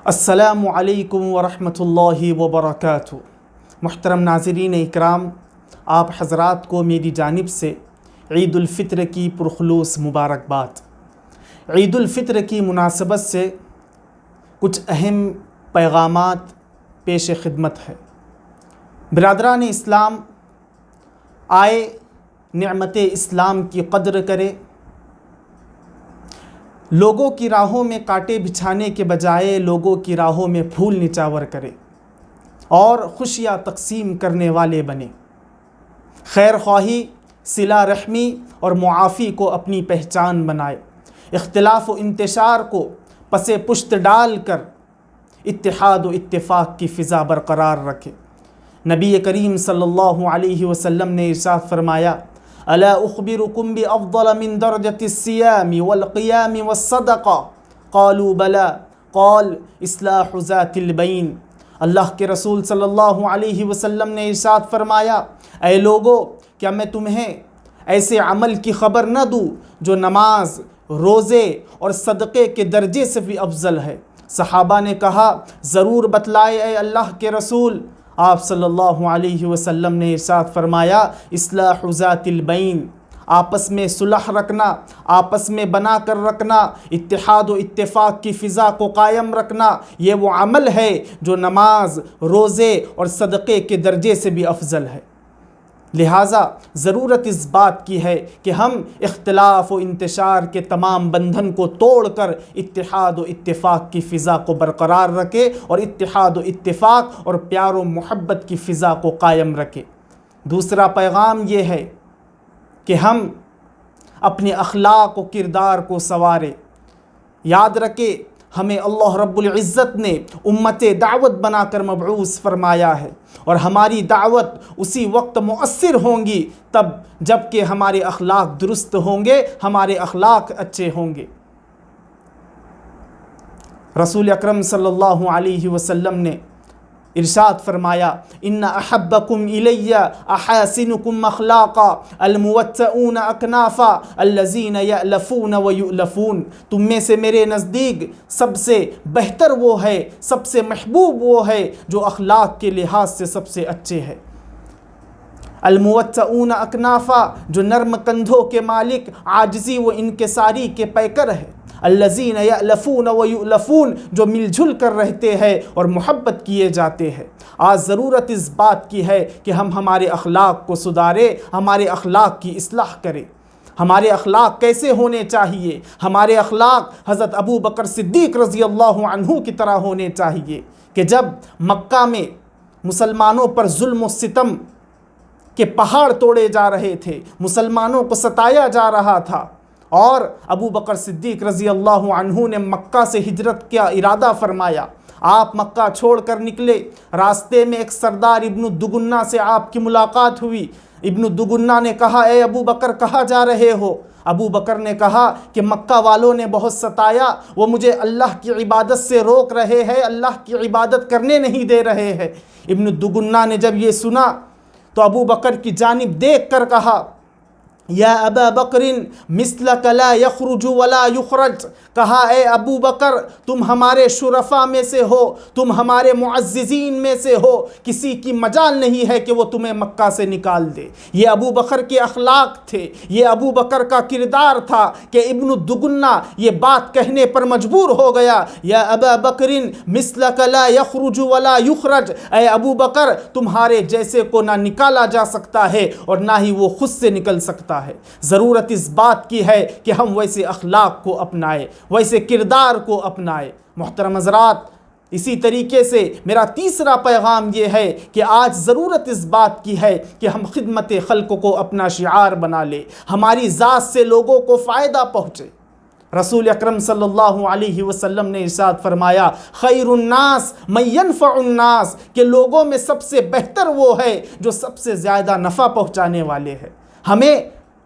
السلام علیکم ورحمۃ اللہ وبرکاتہ۔ محترم ناظرین اکرام، آپ حضرات کو میری جانب سے عید الفطر کی پرخلوص مبارکباد۔ عید الفطر کی مناسبت سے کچھ اہم پیغامات پیش خدمت ہے۔ برادران اسلام، آئے نعمت اسلام کی قدر کرے، لوگوں کی راہوں میں کانٹے بچھانے کے بجائے لوگوں کی راہوں میں پھول نچاور کرے اور خوشیاں تقسیم کرنے والے بنے۔ خیر خواہی، صلہ رحمی اور معافی کو اپنی پہچان بنائے، اختلاف و انتشار کو پس پشت ڈال کر اتحاد و اتفاق کی فضا برقرار رکھے۔ نبی کریم صلی اللہ علیہ وسلم نے ارشاد فرمایا، الا اخبرکم بافضل من درجۃ الصیام والقیام والصدقہ، قالوا بلا، قال اصلاح ذات البین۔ اللہ کے رسول صلی اللہ علیہ وسلم نے ارشاد فرمایا، اے لوگو، کیا میں تمہیں ایسے عمل کی خبر نہ دوں جو نماز، روزے اور صدقے کے درجے سے بھی افضل ہے؟ صحابہ نے کہا، ضرور بتلائے اے اللہ کے رسول۔ آپ صلی اللہ علیہ وسلم نے ارشاد فرمایا، اصلاح ذات البین، آپس میں صلح رکھنا، آپس میں بنا کر رکھنا، اتحاد و اتفاق کی فضا کو قائم رکھنا، یہ وہ عمل ہے جو نماز، روزے اور صدقے کے درجے سے بھی افضل ہے۔ لہٰذا ضرورت اس بات کی ہے کہ ہم اختلاف و انتشار کے تمام بندھن کو توڑ کر اتحاد و اتفاق کی فضا کو برقرار رکھیں اور اتحاد و اتفاق اور پیار و محبت کی فضا کو قائم رکھیں۔ دوسرا پیغام یہ ہے کہ ہم اپنے اخلاق و کردار کو سنواریں۔ یاد رکھیں، ہمیں اللہ رب العزت نے امت دعوت بنا کر مبعوث فرمایا ہے، اور ہماری دعوت اسی وقت مؤثر ہوں گی تب جب کہ ہمارے اخلاق درست ہوں گے، ہمارے اخلاق اچھے ہوں گے۔ رسول اکرم صلی اللہ علیہ وسلم نے ارشاد فرمایا، ان احبکم الی احاسنکم اخلاقا الموطؤون اکنافا الذین یألفون ویؤلفون۔ تم میں سے میرے نزدیک سب سے بہتر وہ ہے، سب سے محبوب وہ ہے جو اخلاق کے لحاظ سے سب سے اچھے ہے۔ الموطؤون اکنافا، جو نرم کندھوں کے مالک، عاجزی و انکساری کے پیکر ہے۔ الذین یألفون ویؤلفون، جو مل جل کر رہتے ہیں اور محبت کیے جاتے ہیں۔ آج ضرورت اس بات کی ہے کہ ہم ہمارے اخلاق کو سدھاریں، ہمارے اخلاق کی اصلاح کریں۔ ہمارے اخلاق کیسے ہونے چاہیے؟ ہمارے اخلاق حضرت ابو بکر صدیق رضی اللہ عنہ کی طرح ہونے چاہیے کہ جب مکہ میں مسلمانوں پر ظلم و ستم کے پہاڑ توڑے جا رہے تھے، مسلمانوں کو ستایا جا رہا تھا، اور ابو بکر صدیق رضی اللہ عنہ نے مکہ سے ہجرت کا ارادہ فرمایا۔ آپ مکہ چھوڑ کر نکلے، راستے میں ایک سردار ابن دگنہ سے آپ کی ملاقات ہوئی۔ ابن دگنہ نے کہا، اے ابو بکر، کہاں جا رہے ہو؟ ابو بکر نے کہا کہ مکہ والوں نے بہت ستایا، وہ مجھے اللہ کی عبادت سے روک رہے ہیں، اللہ کی عبادت کرنے نہیں دے رہے ہیں۔ ابن دگنہ نے جب یہ سنا تو ابو بکر کی جانب دیکھ کر کہا، یا ابا بکر مثلک لا یخرج ولا یخرج۔ کہا، اے ابو بکر، تم ہمارے شرفاء میں سے ہو، تم ہمارے معززین میں سے ہو، کسی کی مجال نہیں ہے کہ وہ تمہیں مکہ سے نکال دے۔ یہ ابو بکر کے اخلاق تھے، یہ ابو بکر کا کردار تھا کہ ابن دگنہ یہ بات کہنے پر مجبور ہو گیا، یا ابا بکر مثلک لا یخرج ولا یخرج۔ اے ابو بکر، تمہارے جیسے کو نہ نکالا جا سکتا ہے اور نہ ہی وہ خود سے نکل سکتا ہے۔ ضرورت اس بات کی ہے کہ ہم ویسے اخلاق کو اپنائیں، ویسے کردار کو اپنائیں۔ محترم حضرات، اسی طریقے سے میرا تیسرا پیغام یہ ہے کہ آج ضرورت اس بات کی ہے کہ ہم خدمت خلق کو اپنا شعار بنا لیں، ہماری ذات سے لوگوں کو فائدہ پہنچے۔ رسول اکرم صلی اللہ علیہ وسلم نے ارشاد فرمایا، خیر الناس من ینفع الناس، کہ لوگوں میں سب سے بہتر وہ ہے جو سب سے زیادہ نفع پہنچانے والے ہیں۔ ہمیں